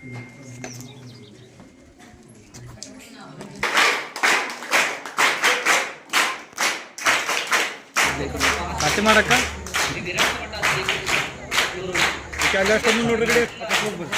ಕಟ್ಟಿ ಮಾಡಕ್ಕ ನೋಡ್ರಿ ಹೋಗ್ಬೋದು.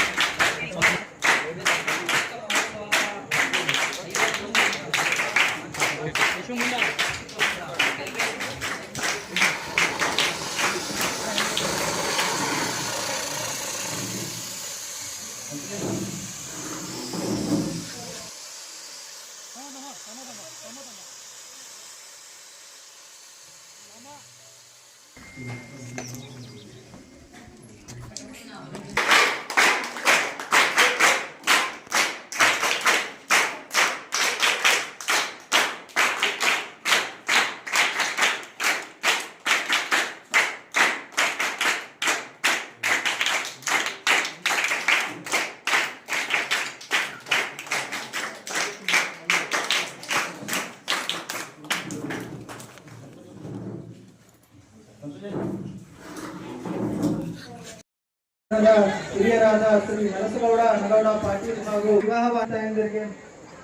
ಹಿರಿಯರಾದ ಶ್ರೀ ನರಸಗೌಡ ನಗೌಡ ಪಾಟೀಲ್ ಹಾಗೂ ವಿವಾಹವಾತಾಯಂದರಿಗೆ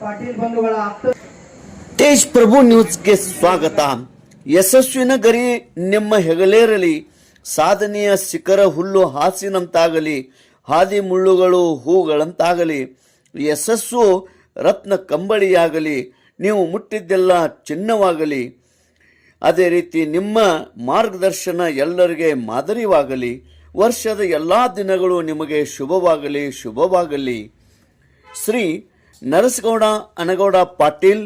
ಪಾಟೀಲ್ ಬಂಧುಗಳ ಆಪ್ತ ತೇಜ್ ಪ್ರಭು ನ್ಯೂಸ್ಗೆ ಸ್ವಾಗತ. ಯಶಸ್ವಿನ ಗರಿ ನಿಮ್ಮ ಹೆಗಲೇರಲಿ, ಸಾಧನೆಯ ಶಿಖರ ಹುಲ್ಲು ಹಾಸಿನಂತಾಗಲಿ, ಹಾದಿ ಮುಳ್ಳುಗಳು ಹೂಗಳಂತಾಗಲಿ, ಯಶಸ್ಸು ರತ್ನ ಕಂಬಳಿಯಾಗಲಿ, ನೀವು ಮುಟ್ಟಿದ್ದೆಲ್ಲ ಚಿನ್ನವಾಗಲಿ. ಅದೇ ರೀತಿ ನಿಮ್ಮ ಮಾರ್ಗದರ್ಶನ ಎಲ್ಲರಿಗೆ ಮಾದರಿಯಾಗಲಿ. ವರ್ಷದ ಎಲ್ಲ ದಿನಗಳು ನಿಮಗೆ ಶುಭವಾಗಲಿ ಶುಭವಾಗಲಿ. ಶ್ರೀ ನರಸಗೌಡ ಅನಗೌಡ ಪಾಟೀಲ್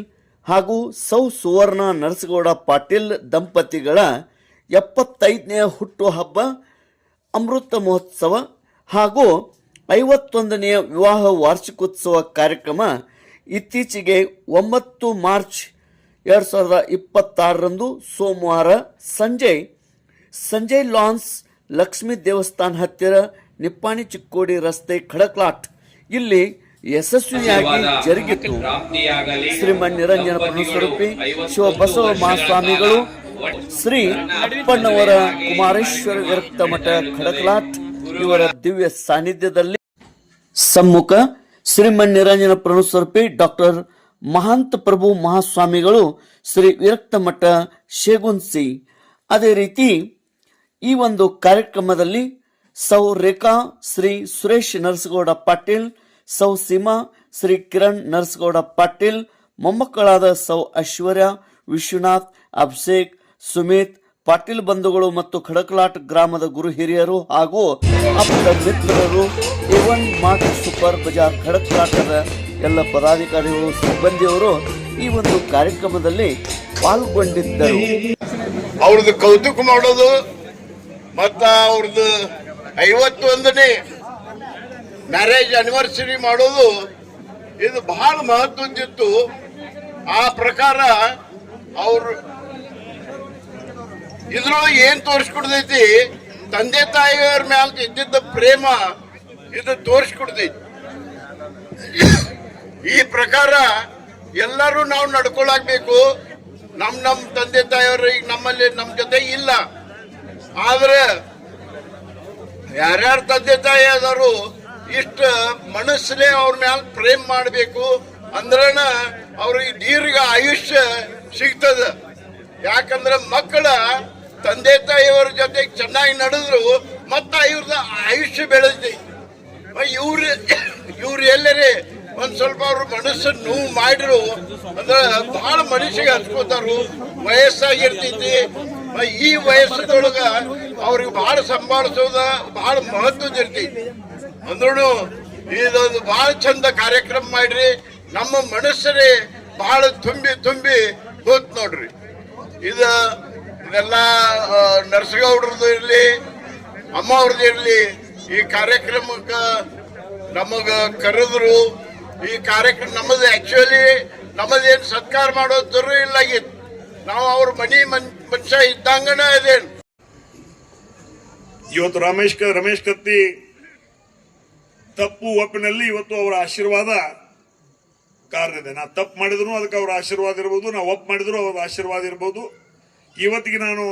ಹಾಗೂ ಸೌ ಸುವರ್ಣ ನರಸಗೌಡ ಪಾಟೀಲ್ ದಂಪತಿಗಳ 75ನೇ ಹುಟ್ಟುಹಬ್ಬ ಅಮೃತ ಮಹೋತ್ಸವ ಹಾಗೂ 51ನೇ ವಿವಾಹ ವಾರ್ಷಿಕೋತ್ಸವ ಕಾರ್ಯಕ್ರಮ ಇತ್ತೀಚೆಗೆ 9 ಮಾರ್ಚ್ 2026ರಂದು ಸೋಮವಾರ ಸಂಜಯ್ ಲಾನ್ಸ್ ಲಕ್ಷ್ಮೀ ದೇವಸ್ಥಾನ ಹತ್ತಿರ ನಿಪ್ಪಾಣಿ ಚಿಕ್ಕೋಡಿ ರಸ್ತೆ ಖಡಕ್ಲಾಟ್ ಇಲ್ಲಿ ಯಶಸ್ವಿಯಾಗಿ ಜರುಗಿತು. ಶ್ರೀಮನ್ ನಿರಂಜನ ಪರಮಸ್ವರೂಪಿ ಶಿವಬಸವ ಮಹಾಸ್ವಾಮಿಗಳು, ಶ್ರೀ ಅಪ್ಪಣ್ಣವರ ಕುಮಾರೇಶ್ವರ ವಿರಕ್ತ ಮಠ ಖಡಕ್ಲಾಟ್ ಇವರ ದಿವ್ಯ ಸಾನ್ನಿಧ್ಯದಲ್ಲಿ ಸಮ್ಮುಖ ಶ್ರೀಮನ್ ನಿರಂಜನ ಪರಮಸ್ವರೂಪಿ ಡಾಕ್ಟರ್ ಮಹಾಂತ ಪ್ರಭು ಮಹಾಸ್ವಾಮಿಗಳು, ಶ್ರೀ ವಿರಕ್ತ ಮಠ ಶೇಗುನ್ಸಿ. ಅದೇ ರೀತಿ ಈ ಒಂದು ಕಾರ್ಯಕ್ರಮದಲ್ಲಿ ಸೌ ರೇಖಾ ಶ್ರೀ ಸುರೇಶ್ ನರಸಗೌಡ ಪಾಟೀಲ್, ಸೌ ಸೀಮಾ ಶ್ರೀ ಕಿರಣ್ ನರಸಗೌಡ ಪಾಟೀಲ್, ಮೊಮ್ಮಕ್ಕಳಾದ ಸೌ ಐಶ್ವರ್ಯ, ವಿಶ್ವನಾಥ್, ಅಭಿಷೇಕ್, ಸುಮಿತ್ ಪಾಟೀಲ್ ಬಂಧುಗಳು ಮತ್ತು ಖಡಕ್ಲಾಟ್ ಗ್ರಾಮದ ಗುರು ಹಿರಿಯರು ಹಾಗೂ ಆಪ್ತ ಮಿತ್ರರು, A1 ಮಾರ್ಟ್ ಸೂಪರ್ ಬಜಾರ್ ಖಡಕ್ಲಾಟದ ಎಲ್ಲ ಪದಾಧಿಕಾರಿಗಳು, ಸಿಬ್ಬಂದಿಯವರು ಈ ಒಂದು ಕಾರ್ಯಕ್ರಮದಲ್ಲಿ ಪಾಲ್ಗೊಂಡಿದ್ದರು. ಅವ್ರದ್ದು ಕೌತುಕ ಮಾಡೋದು ಮತ್ತ ಅವ್ರದ್ದು 51ನೇ ಮ್ಯಾರೇಜ್ ಆನಿವರ್ಸರಿ ಮಾಡೋದು ಇದು ಬಹಳ ಮಹತ್ವದ್ದಿತ್ತು. ಆ ಪ್ರಕಾರ ಅವ್ರು ಇದ್ರೊಳಗೆ ಏನ್ ತೋರಿಸ್ಕೊಡ್ತೈತಿ, ತಂದೆ ತಾಯಿಯವ್ರ ಮ್ಯಾಲ ಇದ್ದಿದ್ದ ಪ್ರೇಮ ಇದು ತೋರಿಸ್ಕೊಡ್ತೈತಿ. ಈ ಪ್ರಕಾರ ಎಲ್ಲರೂ ನಾವು ನಡ್ಕೊಳಾಗ್ಬೇಕು. ನಮ್ ತಂದೆ ತಾಯಿಯವರು ಈಗ ನಮ್ಮಲ್ಲಿ ನಮ್ ಜೊತೆ ಇಲ್ಲ, ಆದ್ರೆ ಯಾರ್ಯಾರ ತಂದೆ ತಾಯಿ ಆದವರು ಇಷ್ಟ ಮನಸ್ಸಲ್ಲೇ ಅವ್ರ ಮ್ಯಾಲ ಪ್ರೇಮ್ ಮಾಡಬೇಕು ಅಂದ್ರನ ಅವ್ರಿಗೆ ದೀರ್ಘ ಆಯುಷ್ಯ ಸಿಗ್ತದ. ಯಾಕಂದ್ರೆ ಮಕ್ಕಳ ತಂದೆ ತಾಯಿಯವರ ಜೊತೆ ಚೆನ್ನಾಗಿ ನಡೆದ್ರು ಮತ್ತ ಇವ್ರದ ಆಯುಷ್ಯ ಬೆಳೆದಿ. ಇವ್ರು ಎಲ್ಲರೇ ಒಂದ್ ಸ್ವಲ್ಪ ಅವ್ರ ಮನಸ್ಸನ್ನು ನೋವು ಮಾಡಿರು ಅಂದ್ರೆ ಬಹಳ ಮನುಷ್ಯಗೆ ಹಚ್ಕೋತಾರು. ವಯಸ್ಸಾಗಿರ್ತೈತಿ, ಈ ವಯಸ್ಸದೊಳಗ ಅವ್ರಿಗೆ ಬಹಳ ಸಂಭಾಳಿಸೋದ ಬಹಳ ಮಹತ್ವದ ಇರ್ತೈತಿ. ಅಂದ್ರೂ ಇದೊಂದು ಬಹಳ ಚಂದ ಕಾರ್ಯಕ್ರಮ ಮಾಡ್ರಿ. ನಮ್ಮ ಮನಸ್ಸರೇ ಬಹಳ ತುಂಬಿ ಹೋತ್ ನೋಡ್ರಿ. ಇದೆಲ್ಲ ನರಸಗೌಡ್ರದ್ದು ಇರ್ಲಿ, ಅಮ್ಮ ಅವ್ರದ್ದು ಇರ್ಲಿ, ಈ ಕಾರ್ಯಕ್ರಮಕ್ಕ ನಮಗ ಕರೆದ್ರು. ಈ ಕಾರ್ಯಕ್ರಮ ನಮ್ಮದು ಆಕ್ಚುಲಿ ನಮ್ಮದೇನು ಸತ್ಕಾರ ಮಾಡೋದು ಜರೂರು ಇಲ್ಲಾಗಿತ್ತು. ನಾವು ಅವ್ರ ಮನುಷ್ಯ ಇದ್ದಂಗನ ಇದೇನು. ಇವತ್ತು ರಮೇಶ್ ಕತ್ತಿ ತಪ್ಪು ಒಪ್ಪಿನಲ್ಲಿ ಇವತ್ತು ಅವರ ಆಶೀರ್ವಾದ ಕಾರಣ ಇದೆ. ನಾ ತಪ್ಪು ಮಾಡಿದ್ರು ಅದಕ್ಕೆ ಅವರ ಆಶೀರ್ವಾದ ಇರ್ಬೋದು, ನಾವು ಒಪ್ಪು ಮಾಡಿದ್ರು ಅವ್ರ ಆಶೀರ್ವಾದ ಇರ್ಬೋದು. ಇವತ್ತಿಗೆ ನಾನು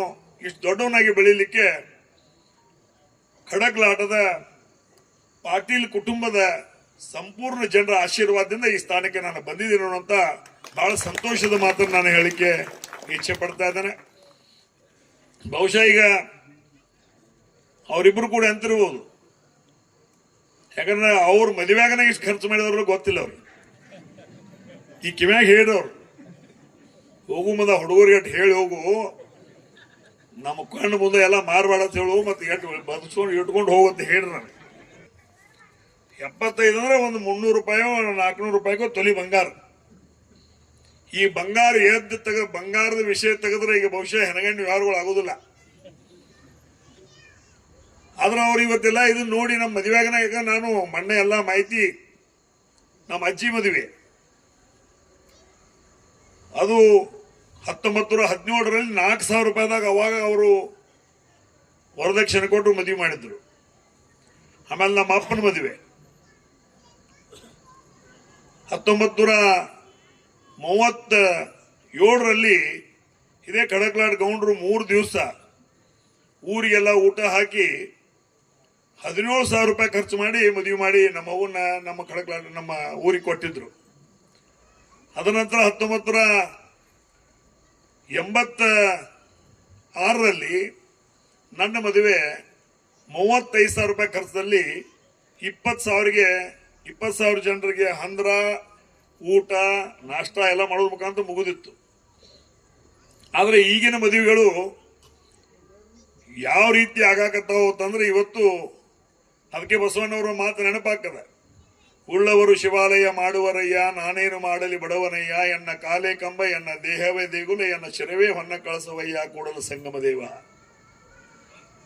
ಇಷ್ಟು ದೊಡ್ಡವನಾಗಿ ಬೆಳೀಲಿಕ್ಕೆ ಖಡಕ್ಲಾಟದ ಪಾಟೀಲ್ ಕುಟುಂಬದ ಸಂಪೂರ್ಣ ಜನರ ಆಶೀರ್ವಾದದಿಂದ ಈ ಸ್ಥಾನಕ್ಕೆ ನಾನು ಬಂದಿದ್ದೀನಿ ಅನ್ನುವಂತ ಬಹಳ ಸಂತೋಷದ ಮಾತನ್ನು ನಾನು ಹೇಳಿಕೆ ಇಚ್ಛೆ ಪಡ್ತಾ ಇದ್ದೇನೆ. ಬಹುಶಃ ಈಗ ಅವರಿಬ್ರು ಕೂಡ ಅಂತಿರ್ಬೋದು, ಯಾಕಂದ್ರೆ ಅವ್ರ ಮದುವೆಯಾಗನ ಇಷ್ಟು ಖರ್ಚು ಮಾಡಿದವ್ರು ಗೊತ್ತಿಲ್ಲ ಅವ್ರಿಗೆ. ಈ ಕಿವ್ಯಾಗ ಹೇಳಿದವ್ರು ಹೋಗು ಮುಂದ ಹುಡುಗರಿಗೆ ಹೇಳಿ ಹೋಗು, ನಮ್ಮ ಕಣ್ಣು ಮುಂದೆ ಎಲ್ಲ ಮಾರಬೇಡ ಅಂತ ಹೇಳು, ಮತ್ತೆ ಬದುಸ್ಕೊಂಡು ಇಟ್ಕೊಂಡು ಹೋಗಂತ ಹೇಳ್ರಿ. ನನಗೆ 75 ಅಂದ್ರೆ ಒಂದು 300 ರೂಪಾಯೋ 400 ರೂಪಾಯಿಗೋ ತೊಲಿ ಬಂಗಾರ. ಈ ಬಂಗಾರ ಬಂಗಾರದ ವಿಷಯ ತೆಗೆದ್ರೆ ಈಗ ಬಹುಶಃ ಹೆನಗಂಡು ವ್ಯವಹಾರಗಳು ಆಗೋದಿಲ್ಲ. ಆದ್ರೆ ಅವ್ರು ಇವತ್ತೆಲ್ಲ ಇದನ್ನ ನೋಡಿ ನಮ್ಮ ಮದುವೆಯಾಗನ ಈಗ ನಾನು ಮೊನ್ನೆ ಎಲ್ಲ ಮಾಹಿತಿ, ನಮ್ಮ ಅಜ್ಜಿ ಮದುವೆ ಅದು 1917ರಲ್ಲಿ 4,000 ರೂಪಾಯಿದಾಗ ಅವಾಗ ಅವರು ವರದಕ್ಷಿಣೆ ಕೊಟ್ಟು ಮದುವೆ ಮಾಡಿದ್ರು. ಆಮೇಲೆ ನಮ್ಮ ಅಪ್ಪನ ಮದುವೆ 1937ರಲ್ಲಿ ಇದೇ ಕಡಕ್ಲಾಡ್ ಗೌಂಡ್ರು 3 ದಿವಸ ಊರಿಗೆಲ್ಲ ಊಟ ಹಾಕಿ 17,000 ರೂಪಾಯಿ ಖರ್ಚು ಮಾಡಿ ಮದುವೆ ಮಾಡಿ ನಮ್ಮ ಅವನ್ನ ನಮ್ಮ ಕಡಕ್ಲಾಡ್ ನಮ್ಮ ಊರಿಗೆ ಕೊಟ್ಟಿದ್ರು. ಅದನಂತರ 1986ರಲ್ಲಿ ನನ್ನ ಮದುವೆ 35,000 ರೂಪಾಯಿ ಖರ್ಚದಲ್ಲಿ 20,000 ಜನರಿಗೆ ಹಂದ್ರ ಊಟ ನಾಷ್ಟ ಎಲ್ಲ ಮಾಡೋದ್ ಮುಖಾಂತರ ಮುಗಿದಿತ್ತು. ಆದ್ರೆ ಈಗಿನ ಮದುವೆಗಳು ಯಾವ ರೀತಿ ಆಗಾಕತ್ತಾವ ಅಂತಂದ್ರೆ ಇವತ್ತು ಅದಕ್ಕೆ ಬಸವಣ್ಣವರ ಮಾತು ನೆನಪಾಗ್ತದೆ. ಉಳ್ಳವರು ಶಿವಾಲಯ ಮಾಡುವರಯ್ಯ, ನಾನೇನು ಮಾಡಲಿ ಬಡವನಯ್ಯ, ಎನ್ನ ಕಾಲೇ ಕಂಬ, ಎನ್ನ ದೇಹವೇ ದೇಗುಲ, ಎನ್ನ ಶಿರವೇ ಹೊನ್ನ ಕಳಸವಯ್ಯ, ಕೂಡಲ ಸಂಗಮ ದೇವ.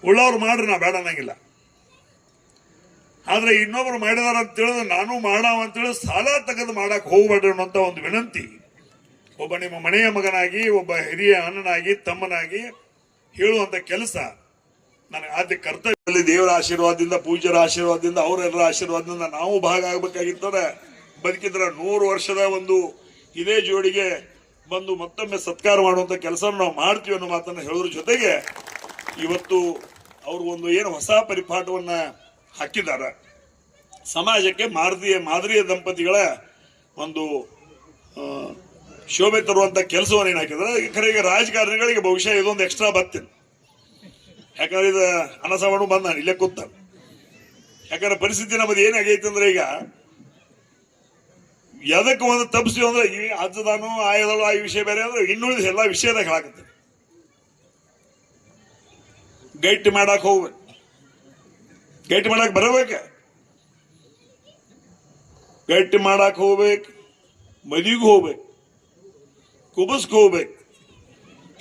ಉಳ್ಳವ್ರು ಮಾಡ್ರಿ, ನಾ ಬೇಡ ಅನ್ನಂಗಿಲ್ಲ. ಆದ್ರೆ ಇನ್ನೊಬ್ರು ಮಾಡಿದಾರ ಅಂತ ತಿಳಿದ್ರೆ ನಾನು ಮಾಡಾವ ಅಂತೇಳಿ ಸಾಲ ತೆಗೆದು ಮಾಡಕ್ ಹೋಗ್ಬೇಡ್ರಿ ಅನ್ನೋಂತ ಒಂದು ವಿನಂತಿ ಒಬ್ಬ ನಿಮ್ಮ ಮನೆಯ ಮಗನಾಗಿ, ಒಬ್ಬ ಹಿರಿಯ ಅಣ್ಣನಾಗಿ, ತಮ್ಮನಾಗಿ ಹೇಳುವಂತ ಕೆಲಸ ನನಗೆ ಆದ್ಯ ಕರ್ತವ್ಯದಲ್ಲಿ ದೇವರ ಆಶೀರ್ವಾದದಿಂದ, ಪೂಜ್ಯರ ಆಶೀರ್ವಾದದಿಂದ, ಅವರೆಲ್ಲರ ಆಶೀರ್ವಾದದಿಂದ ನಾವು ಭಾಗ ಆಗ್ಬೇಕಾಗಿತ್ತಂದ್ರೆ ಬದುಕಿದ್ರ 100 ವರ್ಷದ ಒಂದು ಇದೇ ಜೋಡಿಗೆ ಬಂದು ಮತ್ತೊಮ್ಮೆ ಸತ್ಕಾರ ಮಾಡುವಂತ ಕೆಲಸ ನಾವು ಮಾಡ್ತೀವಿ ಅನ್ನೋ ಮಾತನ್ನ ಹೇಳೋದ್ರ ಜೊತೆಗೆ ಇವತ್ತು ಅವರು ಒಂದು ಏನು ಹೊಸ ಪರಿಪಾಠವನ್ನ ಹಾಕಿದ್ದಾರೆ. ಸಮಾಜಕ್ಕೆ ಮಾದರಿಯ ದಂಪತಿಗಳ ಒಂದು ಶೋಭೆ ತರುವಂತ ಕೆಲಸವನ್ನು ಏನು ಹಾಕಿದ್ರೆ, ಖರೆಗೆ ರಾಜಕಾರಣಿಗಳಿಗೆ ಬಹುಶಃ ಇದೊಂದು ಎಕ್ಸ್ಟ್ರಾ ಬರ್ತೀನಿ. ಯಾಕಂದ್ರೆ ಇದು ಅನಸವಣ್ಣು ಬಂದ ಇಲ್ಲೇ ಕೂತ. ಯಾಕಂದ್ರೆ ಪರಿಸ್ಥಿತಿ ನಮ್ಮದು ಏನಾಗೈತೆ ಅಂದ್ರೆ ಈಗ ಎದಕ್ಕೆ ಒಂದು ತಪ್ಪಿಸಿ ಅಂದ್ರೆ ಈ ಅಜ್ಜದಾನು ಆಯದಳು ಆ ವಿಷಯ ಬೇರೆ ಅಂದ್ರೆ ಇನ್ನುಳಿದ ಎಲ್ಲಾ ವಿಷಯದಾಗ ಹೇಳಾಕತ್ತೆ. ಗಟ್ಟಿ ಮಾಡಕ್ ಹೋಗ್ಬೇಕು, ಗಟ್ಟಿ ಮಾಡಕ್ ಬರಬೇಕ, ಗಟ್ಟಿ ಮಾಡಕ್ ಹೋಗ್ಬೇಕು, ಮದಿಗೂ ಹೋಗ್ಬೇಕು, ಕುಬಸ್ಗೆ ಹೋಗ್ಬೇಕು.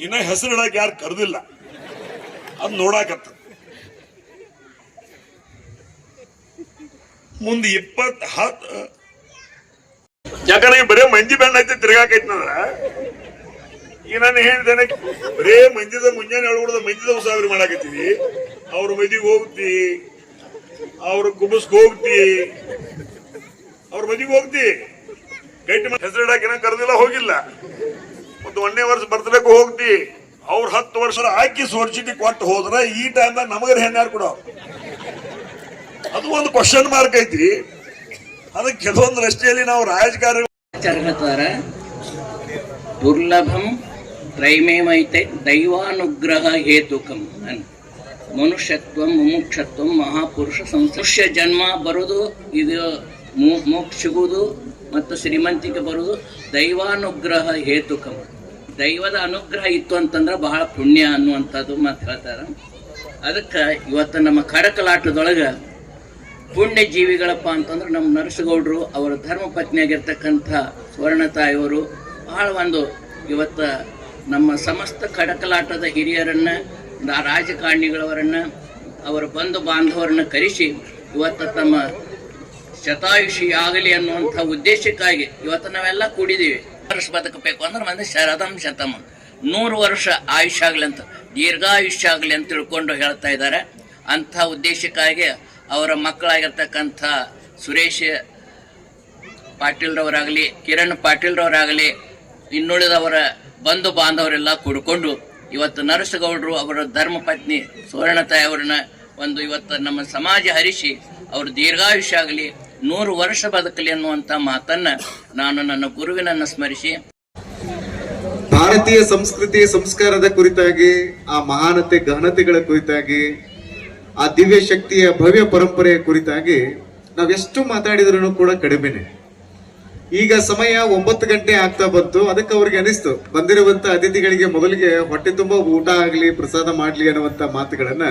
ಇನ್ನ ಹೆಸರು ಇಡಕ್ ಯಾರು ಕರೆದಿಲ್ಲ, ಅದ್ ನೋಡಾಕತ್ತ. ಮುಂದೆ 20 ಯಾಕಂದ್ರೆ ಬರೇ ಮಂದಿ ಬೆಣ್ಣ ಐತಿ ತಿರ್ಗಾಕೈತಂದ್ರ ಈಗ ನಾನು ಹೇಳ್ತೇನೆ, ಬರೇ ಮಂದಿದ ಮುಂಜಾನೆ ಹೇಳ್ಬಿಡ್ದ ಮಂದಿದ ಉಸಾವರಿ ಮಾಡಾಕತ್ತೀವಿ. ಅವ್ರ ಮದಿಗೆ ಹೋಗ್ತಿ, ಅವ್ರ ಕುಬಸ್ಗೆ ಹೋಗ್ತಿ, ಅವ್ರ ಮದಿಗೆ ಹೋಗ್ತಿ, ಗಟ್ಟಿ ಹೆಸರು ಇಡಾಕ ಏನ ಕರೆದಿಲ್ಲ, ಹೋಗಿಲ್ಲ. ಒಂದು 1ನೇ ವರ್ಷ ಬರ್ತಡೇಗೂ ಹೋಗ್ತಿ. ಅವ್ರ 10 ವರ್ಷ ಹಾಕಿ ಸೋರ್ಚಿಟಿ ಕೊಟ್ಟು ಹೋದ್ರ ಈ ಟೈಮ್ದಾಗ ನಮಗ ಹೆಣ್ಣಾರು ಕೊಡ, ಅದು ಒಂದು ಕ್ವಶನ್ ಮಾರ್ಕ್ ಐತಿ. ಅದಕ್ಕೆ ಕೆಲವೊಂದು ರಸ್ತೆಯಲ್ಲಿ ನಾವು ರಾಜಕಾರಣ ದುರ್ಲಭಂ ತ್ರೈಮೇಮೈತೆ ದೈವಾನುಗ್ರಹ ಹೇತುಕಂ ಮನುಷ್ಯತ್ವ ಮುಮುಕ್ಷತ್ವ ಮಹಾಪುರುಷ ಮನುಷ್ಯ ಜನ್ಮ ಬರೋದು, ಇದು ಮೋಕ್ಷ ಸಿಗುವುದು ಮತ್ತು ಶ್ರೀಮಂತಿಕೆ ಬರುವುದು ದೈವಾನುಗ್ರಹ ಹೇತುಕಂ. ದೈವದ ಅನುಗ್ರಹ ಇತ್ತು ಅಂತಂದ್ರೆ ಬಹಳ ಪುಣ್ಯ ಅನ್ನುವಂಥದ್ದು ಮಾತು ಹೇಳ್ತಾರೆ. ಅದಕ್ಕೆ ಇವತ್ತು ನಮ್ಮ ಕಡಕಲಾಟದೊಳಗೆ ಪುಣ್ಯ ಜೀವಿಗಳಪ್ಪ ಅಂತಂದ್ರೆ ನಮ್ಮ ನರಸಗೌಡರು, ಅವರ ಧರ್ಮ ಪತ್ನಿಯಾಗಿರ್ತಕ್ಕಂಥ ಸ್ವರ್ಣ ತಾಯಿಯವರು ಬಹಳ ಒಂದು ಇವತ್ತು ನಮ್ಮ ಸಮಸ್ತ ಕಡಕಲಾಟದ ಹಿರಿಯರನ್ನ, ರಾಜಕಾರಣಿಗಳವರನ್ನ, ಅವರ ಬಂಧು ಬಾಂಧವರನ್ನ ಕರೆಸಿ ಇವತ್ತು ತಮ್ಮ ಶತಾಯುಷಿ ಆಗಲಿ ಅನ್ನುವಂಥ ಉದ್ದೇಶಕ್ಕಾಗಿ ಇವತ್ತು ನಾವೆಲ್ಲ ಕೂಡಿದ್ದೀವಿ. ವರ್ಷ ಬದುಕಬೇಕು ಅಂದ್ರೆ ಮಂದಿ ಶರದಂ ಶತಂ 100 ವರ್ಷ ಆಯುಷ್ಯ ಆಗಲಿ ಅಂತ, ದೀರ್ಘಾಯುಷ್ಯ ಆಗಲಿ ಅಂತ ತಿಳ್ಕೊಂಡು ಹೇಳ್ತಾ ಇದ್ದಾರೆ. ಅಂಥ ಉದ್ದೇಶಕ್ಕಾಗಿ ಅವರ ಮಕ್ಕಳಾಗಿರ್ತಕ್ಕಂಥ ಸುರೇಶ್ ಪಾಟೀಲ್ರವರಾಗಲಿ, ಕಿರಣ್ ಪಾಟೀಲ್ರವರಾಗಲಿ, ಇನ್ನುಳಿದವರ ಬಂಧು ಬಾಂಧವರೆಲ್ಲ ಕೂಡಿಕೊಂಡು ಇವತ್ತು ನರಸಗೌಡರು ಅವರ ಧರ್ಮ ಪತ್ನಿ ಸುವರ್ಣತಾಯಿ ಅವರನ್ನ ಒಂದು ಇವತ್ತು ನಮ್ಮ ಸಮಾಜ ಹರಿಸಿ ಅವರು ದೀರ್ಘಾಯುಷ್ಯ ಆಗಲಿ, 100 ವರ್ಷ ಬದುಕಲಿ ಅನ್ನುವಂಥ ಮಾತನ್ನ ನಾನು ನನ್ನ ಗುರುವಿನನ್ನು ಸ್ಮರಿಸಿ, ಭಾರತೀಯ ಸಂಸ್ಕೃತಿ ಸಂಸ್ಕಾರದ ಕುರಿತಾಗಿ, ಆ ಮಹಾನತೆ ಗಹನತೆಗಳ ಕುರಿತಾಗಿ, ಆ ದಿವ್ಯ ಶಕ್ತಿಯ ಭವ್ಯ ಪರಂಪರೆಯ ಕುರಿತಾಗಿ ನಾವೆಷ್ಟು ಮಾತಾಡಿದ್ರು ಕೂಡ ಕಡಿಮೆನೆ. ಈಗ ಸಮಯ 9 ಗಂಟೆ ಆಗ್ತಾ ಬಂತು. ಅದಕ್ಕೆ ಅವ್ರಿಗೆ ಅನಿಸ್ತು ಬಂದಿರುವಂತ ಅತಿಥಿಗಳಿಗೆ ಮೊದಲಿಗೆ ಹೊಟ್ಟೆ ತುಂಬಾ ಊಟ ಆಗ್ಲಿ, ಪ್ರಸಾದ ಮಾಡ್ಲಿ ಅನ್ನುವಂತ ಮಾತುಗಳನ್ನ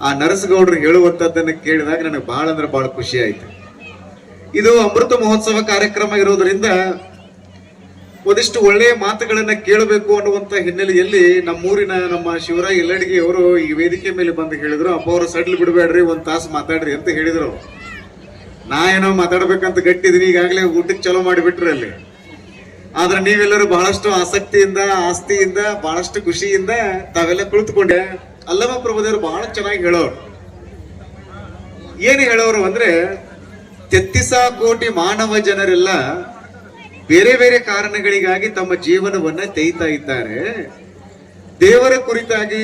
ಆ ನರಸಗೌಡರು ಹೇಳುವಂತದ್ದನ್ನ ಕೇಳಿದಾಗ ನನಗೆ ಬಹಳ ಅಂದ್ರೆ ಬಹಳ ಖುಷಿ ಆಯ್ತು. ಇದು ಅಮೃತ ಮಹೋತ್ಸವ ಕಾರ್ಯಕ್ರಮ ಇರೋದ್ರಿಂದ ಒಂದಿಷ್ಟು ಒಳ್ಳೆಯ ಮಾತುಗಳನ್ನ ಕೇಳಬೇಕು ಅನ್ನುವಂತ ಹಿನ್ನೆಲೆಯಲ್ಲಿ ನಮ್ಮೂರಿನ ನಮ್ಮ ಶಿವರಾಯ ಯಲ್ಲಡಿಗೆ ಅವರು ಈ ವೇದಿಕೆ ಮೇಲೆ ಬಂದು ಹೇಳಿದ್ರು, ಅಪ್ಪ ಅವರು ಸಡ್ಲು ಬಿಡಬೇಡ್ರಿ, 1 ತಾಸು ಮಾತಾಡ್ರಿ ಅಂತ ಹೇಳಿದ್ರು. ನಾ ಏನೋ ಮಾತಾಡ್ಬೇಕಂತ ಗಟ್ಟಿದೀನಿ, ಈಗಾಗಲೇ ಊಟಕ್ಕೆ ಚಲೋ ಮಾಡಿಬಿಟ್ರಿ ಅಲ್ಲಿ. ಆದ್ರೆ ನೀವೆಲ್ಲರೂ ಬಹಳಷ್ಟು ಆಸಕ್ತಿಯಿಂದ, ಆಸ್ತಿಯಿಂದ, ಬಹಳಷ್ಟು ಖುಷಿಯಿಂದ ತಾವೆಲ್ಲ ಕುಳಿತುಕೊಂಡೆ. ಅಲ್ಲಮ ಪ್ರಭುದೇವರು ಬಹಳ ಚೆನ್ನಾಗಿ ಹೇಳೋರು. ಏನು ಹೇಳೋರು ಅಂದ್ರೆ, 33 ಕೋಟಿ ಮಾನವ ಜನರೆಲ್ಲ ಬೇರೆ ಬೇರೆ ಕಾರಣಗಳಿಗಾಗಿ ತಮ್ಮ ಜೀವನವನ್ನ ತೆಯ್ತಾ ಇದ್ದಾರೆ. ದೇವರ ಕುರಿತಾಗಿ,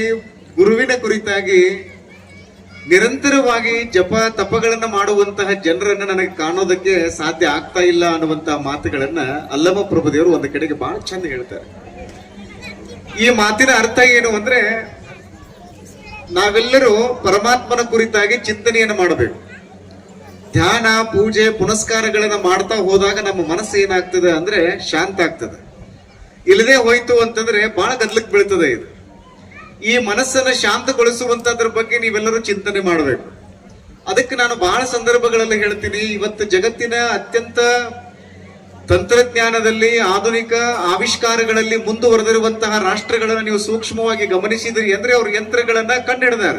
ಗುರುವಿನ ಕುರಿತಾಗಿ ನಿರಂತರವಾಗಿ ಜಪ ತಪಗಳನ್ನ ಮಾಡುವಂತಹ ಜನರನ್ನ ನನಗೆ ಕಾಣೋದಕ್ಕೆ ಸಾಧ್ಯ ಆಗ್ತಾ ಇಲ್ಲ ಅನ್ನುವಂತಹ ಮಾತುಗಳನ್ನ ಅಲ್ಲಮ ಪ್ರಭುದೇವರು ಒಂದು ಕಡೆಗೆ ಬಹಳ ಚಂದ ಹೇಳ್ತಾರೆ. ಈ ಮಾತಿನ ಅರ್ಥ ಏನು ಅಂದ್ರೆ, ನಾವೆಲ್ಲರೂ ಪರಮಾತ್ಮನ ಕುರಿತಾಗಿ ಚಿಂತನೆಯನ್ನು ಮಾಡಬೇಕು. ಧ್ಯಾನ, ಪೂಜೆ, ಪುನಸ್ಕಾರಗಳನ್ನ ಮಾಡ್ತಾ ಹೋದಾಗ ನಮ್ಮ ಮನಸ್ಸು ಏನಾಗ್ತದೆ ಅಂದ್ರೆ ಶಾಂತ ಆಗ್ತದೆ. ಇಲ್ಲದೆ ಹೋಯ್ತು ಅಂತಂದ್ರೆ ಬಹಳ ಗದ್ಲಕ್ಕೆ ಬೀಳ್ತದೆ. ಇದು ಈ ಮನಸ್ಸನ್ನ ಶಾಂತಗೊಳಿಸುವಂತದ್ರ ಬಗ್ಗೆ ನೀವೆಲ್ಲರೂ ಚಿಂತನೆ ಮಾಡಬೇಕು. ಅದಕ್ಕೆ ನಾನು ಬಹಳ ಸಂದರ್ಭಗಳಲ್ಲಿ ಹೇಳ್ತೀನಿ, ಇವತ್ತು ಜಗತ್ತಿನ ಅತ್ಯಂತ ತಂತ್ರಜ್ಞಾನದಲ್ಲಿ, ಆಧುನಿಕ ಆವಿಷ್ಕಾರಗಳಲ್ಲಿ ಮುಂದುವರೆದಿರುವಂತಹ ರಾಷ್ಟ್ರಗಳನ್ನ ನೀವು ಸೂಕ್ಷ್ಮವಾಗಿ ಗಮನಿಸಿದ್ರಿ ಅಂದ್ರೆ ಅವ್ರ ಯಂತ್ರಗಳನ್ನ ಕಂಡುಹಿಡಿದಾರ,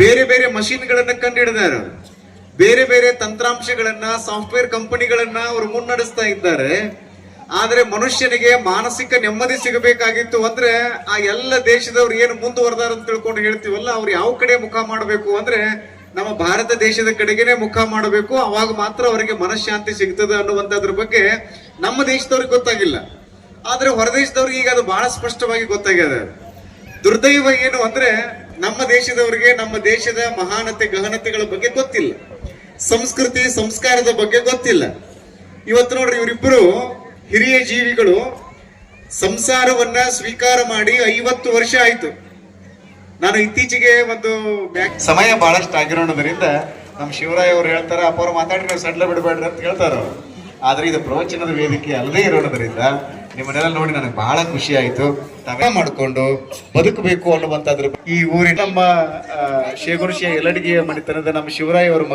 ಬೇರೆ ಬೇರೆ ಮಷಿನ್ಗಳನ್ನ ಕಂಡುಹಿಡಿದಾರ, ಬೇರೆ ಬೇರೆ ತಂತ್ರಾಂಶಗಳನ್ನ, ಸಾಫ್ಟ್ವೇರ್ ಕಂಪನಿಗಳನ್ನ ಅವರು ಮುನ್ನಡೆಸ್ತಾ ಇದ್ದಾರೆ. ಆದ್ರೆ ಮನುಷ್ಯನಿಗೆ ಮಾನಸಿಕ ನೆಮ್ಮದಿ ಸಿಗಬೇಕಾಗಿತ್ತು ಅಂದ್ರೆ ಆ ಎಲ್ಲ ದೇಶದವ್ರು ಏನು ಮುಂದುವರೆದಾರ ಅಂತ ತಿಳ್ಕೊಂಡು ಹೇಳ್ತೀವಲ್ಲ, ಅವ್ರು ಯಾವ ಕಡೆ ಮುಖ ಮಾಡಬೇಕು ಅಂದ್ರೆ ನಮ್ಮ ಭಾರತ ದೇಶದ ಕಡೆಗೇನೆ ಮುಖ ಮಾಡಬೇಕು. ಅವಾಗ ಮಾತ್ರ ಅವರಿಗೆ ಮನಃಶಾಂತಿ ಸಿಗ್ತದೆ ಅನ್ನುವಂಥದ್ರ ಬಗ್ಗೆ ನಮ್ಮ ದೇಶದವ್ರಿಗೆ ಗೊತ್ತಾಗಿಲ್ಲ. ಆದ್ರೆ ಹೊರದೇಶದವ್ರಿಗೆ ಈಗ ಅದು ಬಹಳ ಸ್ಪಷ್ಟವಾಗಿ ಗೊತ್ತಾಗ್ಯದ. ದುರ್ದೈವ ಏನು ಅಂದ್ರೆ ನಮ್ಮ ದೇಶದವರಿಗೆ ನಮ್ಮ ದೇಶದ ಮಹಾನತೆ ಗಹನತೆಗಳ ಬಗ್ಗೆ ಗೊತ್ತಿಲ್ಲ, ಸಂಸ್ಕೃತಿ ಸಂಸ್ಕಾರದ ಬಗ್ಗೆ ಗೊತ್ತಿಲ್ಲ. ಇವತ್ತು ನೋಡ್ರಿ, ಇವರಿಬ್ಬರು ಹಿರಿಯ ಜೀವಿಗಳು ಸಂಸಾರವನ್ನ ಸ್ವೀಕಾರ ಮಾಡಿ 50 ವರ್ಷ ಆಯ್ತು. ನಾನು ಇತ್ತೀಚೆಗೆ ಒಂದು ಸಮಯ ಬಹಳಷ್ಟು ಆಗಿರೋದ್ರಿಂದ ನಮ್ಮ ಶಿವರಾಯ್ ಅವರು ಹೇಳ್ತಾರ, ಅಪ್ಪ ಅವ್ರು ಮಾತಾಡಿದ್ರೆ ಸಡ್ಲ ಬಿಡಬೇಡ್ರಿ ಅಂತ ಹೇಳ್ತಾರ. ಆದ್ರೆ ಇದು ಪ್ರವಚನದ ವೇದಿಕೆ ಅಲ್ಲದೆ ಇರೋದ್ರಿಂದ ನಿಮ್ಮನ್ನೆಲ್ಲ ನೋಡಿ ನನಗೆ ಬಹಳ ಖುಷಿ ಆಯ್ತು. ತಾವೇ ಮಾಡಿಕೊಂಡು ಬದುಕಬೇಕು ಅನ್ನುವಂಥದ್ರ ಈ ಊರಿನ ನಮ್ಮ ಶೇಗುರುಶಿಯ ಯಲ್ಲಡಿಗೆಯ ಮನೆತನದ ನಮ್ಮ ಶಿವರಾಯ್ ಅವರು